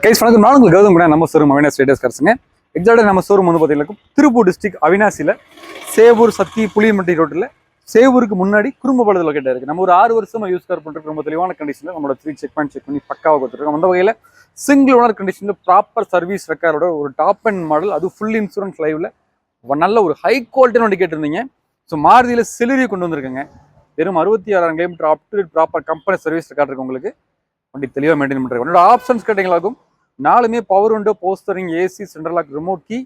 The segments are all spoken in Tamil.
கைஸ் வணக்கம். நான் உங்களுக்கு கௌதம் கூட நம்ம ஷோரூம் அவினாசி ட்ரேடர்ஸ் கார்ஸுங்க. எக்ஸாக்டாக நம்ம ஷோரூம் வந்து பார்த்தீங்கன்னா திருப்பூர் டிஸ்ட்ரிக்ட் அவினாசியில் சேவூர் சத்தி புளியம்பட்டி ரோட்டில் சேவூருக்கு முன்னாடி குறும்பபாளையத்தில் லொக்கேட்டாக இருக்குது. நம்ம ஒரு 6 வருஷமாக யூஸ் கார் பண்ணுறதுக்கு ரொம்ப தெளிவான கண்டிஷனில் நம்மளோட செக் பண்ணி பக்காவாக கொடுத்துருக்கோம். அந்த வகையில் சிங்கிள் ஓனர் கண்டிஷனில் ப்ராப்பர் சர்வீஸ் ரெக்கார்டோட ஒரு டாப் அண்ட் மாடல், அது ஃபுல் இன்சூரன்ஸ் லைவில் நல்ல ஒரு ஹை குவாலிட்டியான வண்டி கேட்டிருந்தீங்க. ஸோ மாருதியில் செலுரியை கொண்டு வந்திருக்கேங்க. வெறும் 66,000 kilometre up to date proper company service record இருக்கு உங்களுக்கு. வண்டி தெளிவாக மெயின்டைன் பண்ணுறேன். என்னோட ஆப்ஷன்ஸ் கேட்டிங்களாகும் 4மே பவர் விண்டோ, போஸ்டரிங், AC, central lock, remote key,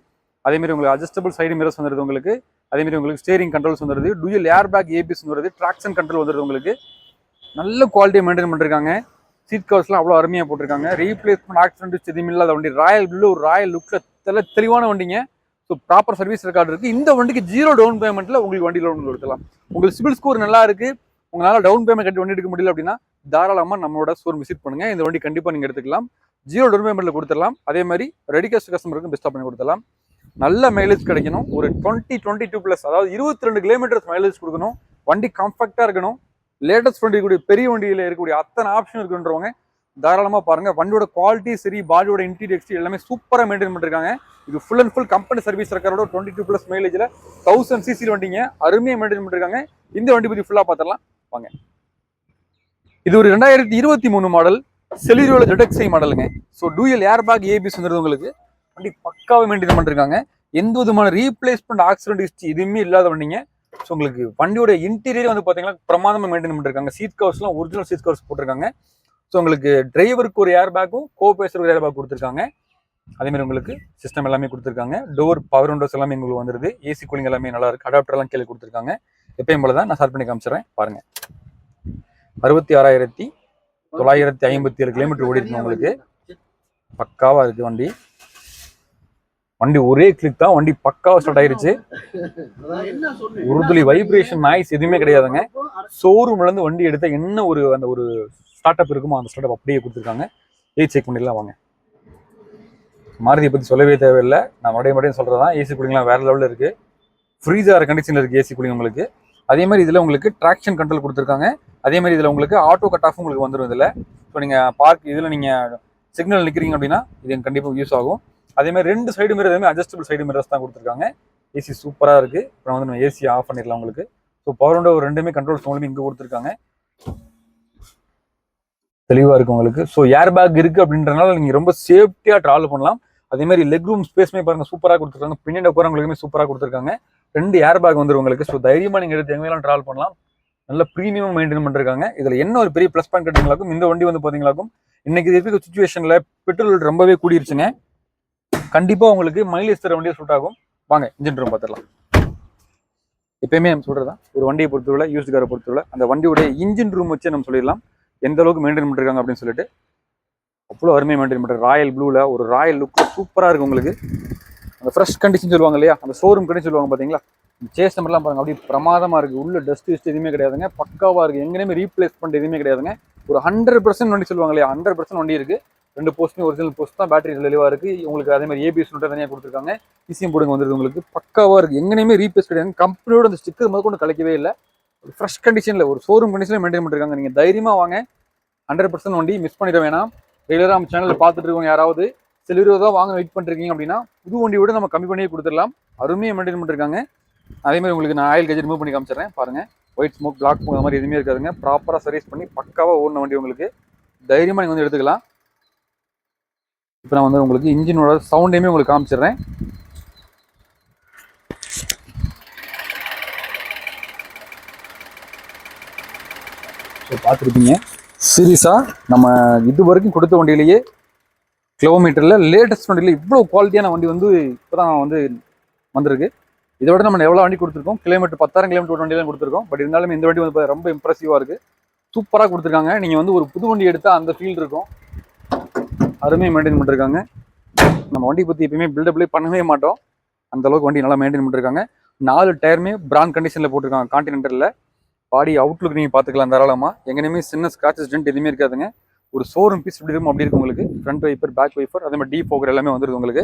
அதேமாதிரி உங்களுக்கு அட்ஜஸ்டபிள் சைடு மிரர்ஸ் வந்துடுது உங்களுக்கு. அதேமாதிரி உங்களுக்கு ஸ்டேரிங் கண்ட்ரோல்ஸ் வந்துடுது, டூயல் ஏர் பேக் ஏபிஎஸ் வந்துடுது, ட்ராக்ஷன் கண்ட்ரோல் வந்துடுது உங்களுக்கு. நல்ல குவாலிட்டியை மெயின்டைன் பண்ணிருக்காங்க. சீட் கவர்ஸ்லாம் அவ்வளோ அருமையாக போட்டிருக்காங்க. ரீப்ளேஸ்மெண்ட் ஆக்சிடென்ட் எதுவும் இல்லாத வண்டி. ராயல் ப்ளூ, ஒரு ராயல் லுக்கில் தெளிவான வண்டிங்க. ஸோ ப்ராப்பர் சர்வீஸ் ரெக்கார்டு இருக்குது. இந்த வண்டிக்கு 0 டவுன் பேமெண்ட்டில் உங்களுக்கு வண்டி லோன் கொடுக்கலாம். உங்களுக்கு சிபில் ஸ்கோர் நல்லா இருக்குது, உங்களால் டவுன் பேமெண்ட் கட்டி வண்டி எடுக்க முடியல அப்படின்னா தாராளமாக நம்மளோட ஸ்டோர் விசிட் பண்ணுங்கள். இந்த வண்டி கண்டிப்பாக நீங்கள் எடுத்துக்கலாம். 0 டவுன் பேமெண்ட்டில் கொடுத்துடலாம். அதே மாதிரி ரெடி கேஷ் கஸ்டமருக்கும் பெஸ்ட்டாக பண்ணி கொடுத்துடலாம். நல்ல மைலேஜ் கிடைக்கணும். ஒரு 22+, அதாவது 22 கிலோமீட்டர்ஸ் மைலேஜ் கொடுக்கணும். வண்டி கம்ஃபர்ட்டாக இருக்கணும். லேட்டஸ்ட் வண்டி கூடிய பெரிய வண்டியில் இருக்கக்கூடிய அத்தனை ஆப்ஷன் இருக்குன்றவங்க தாராளமாக பாருங்கள். வண்டியோட குவாலிட்டி சரி, பாடியோட இன்டீரியர் எக்ஸ்டீரியர் எல்லாமே சூப்பராக மெயின்டைன் பண்ணிருக்காங்க. இது full and full company service ரெக்கார்டோட 22+ மைலேஜில் 1000 cc வண்டிங்க. அருமையாக மெயின்டைன் பண்ணிருக்காங்க. இந்த வண்டி பற்றி ஃபுல்லாக பார்த்துடலாம் வாங்க. இது ஒரு 2023 மாடல் செலிரியோட ZXi மாடலுங்க. So dual air bag ABS வந்துருது உங்களுக்கு. வண்டி பக்காவை மெயின்டைன் பண்ணிருக்காங்க. எந்த விதமான ரீப்ளேஸ்மெண்ட் ஆக்சிடென்ட் ஹிஸ்ட்ரி எதுவுமே இல்லாத வண்டிங்க. ஸோ உங்களுக்கு வண்டியோட இன்டீரியர் வந்து பார்த்தீங்கன்னா பிரமாதமாக மெயின்டைன் பண்ணிருக்காங்க. சீட் கவர்ஸ்லாம் ஒரிஜினல் சீட் கவர்ஸ் போட்டிருக்காங்க. ஸோ உங்களுக்கு டிரைவருக்கு ஒரு ஏர் பேக்கும், கோ பேசருக்கு ஒரு ஏர் பேக் கொடுத்துருக்காங்க. அதேமாதிரி உங்களுக்கு சிஸ்டம் எல்லாமே கொடுத்துருக்காங்க. டோர் பவர் விண்டோஸ் எல்லாமே உங்களுக்கு வந்துருது. ஏசி கூலிங் எல்லாமே நல்லா இருக்கு. அடாப்டர் எல்லாம் கீழே கொடுத்துருக்காங்க. எப்பயும் போல தான் நான் ஸ்டார்ட் பண்ணி காமிச்சிடுறேன் பாருங்க. 66,957 கிலோமீட்டர் ஓடி இருக்கு உங்களுக்கு. பக்காவா இருக்கு வண்டி. வண்டி ஒரே கிளிக் தான், வண்டி பக்காவா ஸ்டார்ட் ஆயிருச்சு. உறுதுளி வைப்ரேஷன் நாய்ஸ் எதுவுமே கிடையாதுங்க. ஷோரூம்ல இருந்து வண்டி எடுத்த என்ன ஒரு அந்த ஒரு ஸ்டார்ட் அப் இருக்குமோ அந்த ஸ்டார்ட் அப் அப்படியே கொடுத்துருக்காங்க. செக் பண்ணிடலாம் வாங்க. மாருதியை பற்றி சொல்லவே தேவையில்லை. நான் மறுபடியும் சொல்றதான். ஏசி கூலிங்லாம் வேற லெவலில் இருக்கு. ஃப்ரீஸாக கண்டிஷனில் இருக்கு ஏசி கூலிங் உங்களுக்கு. அதே மாதிரி இதில் உங்களுக்கு ட்ராக்ஷன் கண்ட்ரோல் கொடுத்துருக்காங்க. அதே மாதிரி இதில் உங்களுக்கு ஆட்டோ கட் ஆஃப் உங்களுக்கு வந்துடும் இதில். ஸோ நீங்கள் பார்க் இதில் நீங்கள் சிக்னல் நிற்கிறீங்க அப்படின்னா இது கண்டிப்பாக யூஸ் ஆகும். அதே மாதிரி 2 சைடு மிரர் எதுவுமே அட்ஜஸ்டபிள் சைடு மிரர்ஸ் தான் கொடுத்துருக்காங்க. ஏசி சூப்பராக இருக்குது. இப்போ வந்து நம்ம ஏசி ஆஃப் பண்ணிடலாம் உங்களுக்கு. ஸோ பவர் விண்டோ 2மே கண்ட்ரோல்ஸ் மூலமே இங்கே கொடுத்துருக்காங்க. தெளிவாக இருக்குது உங்களுக்கு. ஸோ ஏர் பேக் இருக்குது அப்படின்றனால நீங்கள் ரொம்ப சேஃப்டியாக ட்ராவல் பண்ணலாம். அதே மாதிரி லெக் ரூம் ஸ்பேஸ்மே பாருங்கள் சூப்பராக கொடுத்துருக்காங்க. பின்னாடி உட்காரவங்களுக்குமே சூப்பராக கொடுத்துருக்காங்க. 2 ஏர் பேக் வந்துடும் உங்களுக்கு. ஸோ தைரியமாக நீங்கள் எடுத்து எங்கேயும் ட்ராவல் பண்ணலாம். நல்ல ப்ரீமியம் மெயின்டைன் பண்ணிருக்காங்க. இதுல என்ன ஒரு பெரிய ப்ளஸ் பாயிண்ட் கேட்டீங்களாக்கும், இந்த வண்டி வந்து பாத்தீங்களாக்கும் இன்னைக்கு இருக்க சுச்சுவேஷன்ல பெட்ரோல் ரொம்பவே கூடிருச்சுங்க. கண்டிப்பா உங்களுக்கு மைலேஜ் தர வண்டியை சூட் ஆகும். வாங்க இன்ஜின் ரூம் பார்த்துடலாம். எப்பயுமே நம்ம சொல்றதா, ஒரு வண்டியை பொறுத்தவரை, யூஸ்டு காரை பொறுத்தவரை அந்த வண்டியோட இன்ஜின் ரூம் வச்சு நம்ம சொல்லிடலாம் எந்த அளவுக்கு மெயின்டைன் பண்ணிருக்காங்க அப்படின்னு சொல்லிட்டு. அவ்வளோ அருமையாக மெயின்டைன் பண்ணுற ராயல் ப்ளூல ஒரு ராயல் லுக் சூப்பராக இருக்கு உங்களுக்கு. அந்த ஃப்ரெஷ் கண்டிஷன் சொல்லுவாங்க இல்லையா, அந்த ஷோரூம் கண்டிஷன் சொல்லுவாங்க பார்த்தீங்களா. சேஸ் நம்பர்லாம் பாருங்க, அப்படியே பிரமாதமாக இருக்குது. உள்ள டஸ்ட் கிஸ்ட் எதுவுமே கிடையாதுங்க. பக்காவாக இருக்குது. எங்கேயுமே ரீப்ளேஸ் பண்ணுறது எதுவுமே கிடையாதுங்க. ஒரு 100% வண்டி சொல்லுவாங்க இல்லையா, 100% வண்டி இருக்குது. 2 போஸ்ட்டுமே ஒரிஜினல் போஸ்ட் தான். பேட்டரி தெளிவாக இருக்குது உங்களுக்கு. அதே மாதிரி ஏபிஎஸ் நோட்டை தனியாக கொடுத்துருக்காங்க. இசிஎம் போடுங்க வந்துருக்கு உங்களுக்கு. பக்காவாக இருக்குது. எங்கேயுமே ரீப்ளேஸ் கிடையாது. கம்பெனியோட அந்த ஸ்டிக்கர் முதல் கொண்டு கலைக்கவே இல்லை. ஃப்ரெஷ் கண்டிஷனில் ஒரு ஷோரூம் கண்டிஷனில் மெயின்டைன் பண்ணிருக்காங்க. நீங்கள் தைரியமாக வாங்க. 100% வண்டி மிஸ் பண்ணிட வேணாம். ரெகுலராக நம்ம சேனலில் பார்த்துட்டு இருக்கோம். யாராவது சில தான் வாங்க வெயிட் பண்ணிருக்கீங்க அப்படின்னா புது வண்டியோட நம்ம கம்மி பண்ணியே கொடுத்துடலாம். அருமையாக மெயின்டைன் பண்ணிருக்காங்க. அதே மாதிரி உங்களுக்கு நான் ஆயில் கேஜ் ரிமூவ் பண்ணி காமிச்சிடுறேன் பாருங்க. ஒயிட் ஸ்மோக், பிளாக் ஸ்மோக் அந்த மாதிரி எதுவுமே இருக்காதுங்க. ப்ராப்பராக சர்வீஸ் பண்ணி பக்காவாக ஓடின வண்டி உங்களுக்கு. தைரியமாக நீங்கள் வந்து எடுத்துக்கலாம். இப்போ நான் வந்து உங்களுக்கு இன்ஜினோட சவுண்டையுமே உங்களுக்கு காமிச்சிடுறேன். ஸோ பார்த்துருப்பீங்க சீரியஸாக நம்ம இது வரைக்கும் கொடுத்த வண்டியிலேயே கிலோமீட்டரில் லேட்டஸ்ட் வண்டியில் இவ்வளோ குவாலிட்டியான வண்டி வந்து இப்போ தான் வந்து வந்திருக்கு. இதை விட நம்ம எவ்வளோ வண்டி கொடுத்துருக்கோம், கிலோமீட்டர் 10,000 கிலோமீட்டர் வண்டியெல்லாம் கொடுத்துருக்கோம். பட் இருந்தாலும் இந்த வண்டி வந்து ரொம்ப இம்ப்ரெசிவாக இருக்குது. சூப்பராக கொடுத்துருக்காங்க. நீங்கள் வந்து ஒரு புது வண்டி எடுத்தால் அந்த ஃபீல் இருக்கும். அருமையாக மெயின்டைன் பண்ணிருக்காங்க. நம்ம வண்டி பற்றி எப்பயுமே பில்டப்லேயே பண்ணவே மாட்டோம். அந்தளவுக்கு வண்டி நல்லா மெயின்டைன் பண்ணிருக்காங்க. 4 டயருமே பிராண்ட் கண்டிஷனில் போட்டிருக்காங்க. கான்டினென்டலில் பாடி அவுட்லுக் நீங்கள் பார்த்துக்கலாம் தாராளமாக. எங்கேயுமே சின்ன ஸ்க்ராச்சஸ் டென்ட் எதுவுமே இருக்காதுங்க. ஒரு ஷோரூம் பீஸ் இப்படி இருக்கும் அப்படி இருக்கும் உங்களுக்கு. ஃப்ரண்ட் வைப்பர், பேக் வைப்பர், அதே மாதிரி டீஃபோகர் எல்லாமே வந்துருக்கு உங்களுக்கு.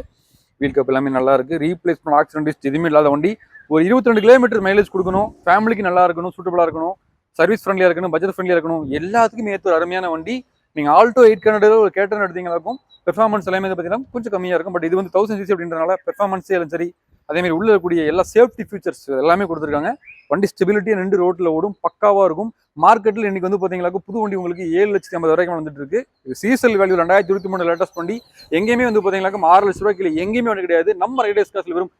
வீல் கப் எல்லாமே நல்லா இருக்கு. ரீப்ளேஸ்மெண்ட் ஆக்சிடென்ட் எதுவுமே இல்லாத வண்டி. ஒரு 22 கிலோமீட்டர் மைலேஜ் கொடுக்கணும். ஃபேமிலிக்கு நல்லா இருக்கணும், சூட்டபிளாக இருக்கணும், சர்வீஸ் ஃப்ரெண்ட்லியாக இருக்கணும், பட்ஜெட் ஃப்ரெண்ட்லியாக இருக்கணும், எல்லாத்துக்குமே ஏற்ற ஒரு அருமையான வண்டி. நீங்கள் ஆல்டோ 800 ஒரு கேட்டர் எடுத்தீங்களாக்கும் பெர்ஃபார்மன்ஸ் எல்லாமே வந்து பார்த்தீங்கன்னா கொஞ்சம் கம்மியாக இருக்கும். பட் இது வந்து 1000cc அப்படின்றனால பெர்ஃபார்மன்ஸே சரி, அதே மாதிரி உள்ள இருக்கக்கூடிய எல்லா சேஃப்டி ஃபீச்சர்ஸ் எல்லாமே கொடுத்துருக்காங்க. வண்டி ஸ்டெபிலிட்டியாக நின்று ரோட்டில் ஓடும், பக்காவாக இருக்கும். மார்க்கெட்டில் இன்னைக்கு வந்து பார்த்தீங்கன்னாக்கும் புது வண்டி உங்களுக்கு 7,50,000 வரைக்கும் வந்துட்டு இருக்கு. இது சீசல் வேல்யூ 2023 லேட்டஸ்ட் வண்டி. எங்கேயுமே வந்து பார்த்தீங்கன்னாக்கும் 6 லட்ச ரூபாய்க்கு எங்கேயுமே வந்து கிடையாது. நம்ம ரைடர்ஸ் காசில் வெறும்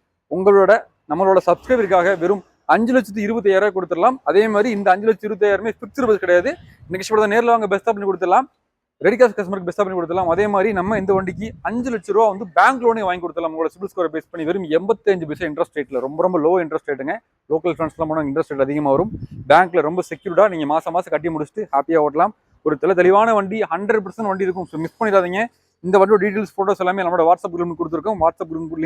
நம்மளோட சப்ஸ்கிரைபருக்காக வெறும் 5,25,000 கொடுத்துடலாம். அதே மாதிரி இந்த 5,25,000 ஃபிக்ஸ்டு பஸ் கிடையாது. இன்னைக்கு நேரில் வாங்க பெஸ்ட்டாக பண்ணி கொடுத்துடலாம். ரெடி கேஷ் கஸ்டமருக்கு பெஸ்ட்டாக பண்ணி கொடுத்துடலாம். அதே மாதிரி நம்ம இந்த வண்டிக்கு 5 லட்ச ரூபா வந்து பேங்க் லோனே வாங்கி கொடுத்துடலாம். உங்களோட சிபில் ஸ்கோரை பேஸ் பண்ணி வெறும் 85% இன்ட்ரெஸ்ட் ரேட்டில், ரொம்ப லோ இன்ட்ரெஸ்ட் ரேட்டுங்க. லோக்கல் ஃப்ரெண்ட்ஸ்லாம் போனால் இன்ட்ரெஸ்ட் ரேட் அதிகமாக வரும். பேங்க்ல ரொம்ப செக்யூர்டா நீங்கள் மாசம் கட்டி முடிச்சுட்டு ஹாப்பியாக ஓட்டலாம். ஒரு தெளிவான வண்டி, 100% வண்டி இருக்கும். ஸோ மிஸ் பண்ணிடாதீங்க. இந்த வண்டியோட டீடைல்ஸ், ஃபோட்டோஸ் எல்லாமே நம்மளோட வாட்ஸ்அப் குரூப் கொடுத்துருக்கோம். வாட்ஸ்அப் குரூப்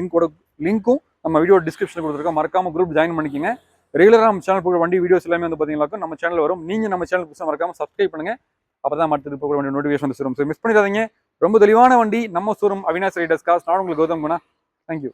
லிங்க்கும் நம்ம வீடியோ டிஸ்கிரிப்ஷன் கொடுத்துருக்கோம். மறக்காம குரூப் ஜாயின் பண்ணிக்கோங்க. ரெகுலராக நம்ம சேனல் போகிற வண்டி வீடியோஸ் எல்லாமே வந்து பார்த்தீங்கன்னா நம்ம சேனல் வரும். நீங்கள் நம்ம சேனல் புதுசாக மறக்காம சப்ஸ்கிரைப் பண்ணுங்க. அப்பதான் அடுத்தது போகிற வண்டி நோட்டிஃபிகேஷன் வந்து சேரும். ஸோ மிஸ் பண்ணிடாதீங்க. ரொம்ப தெளிவான வண்டி நம்ம ஷோரூம் அவினாஷ் ரைடர்ஸ் கார்ஸ். நான் உங்களுக்கு கௌதம் குணா. தேங்க்யூ.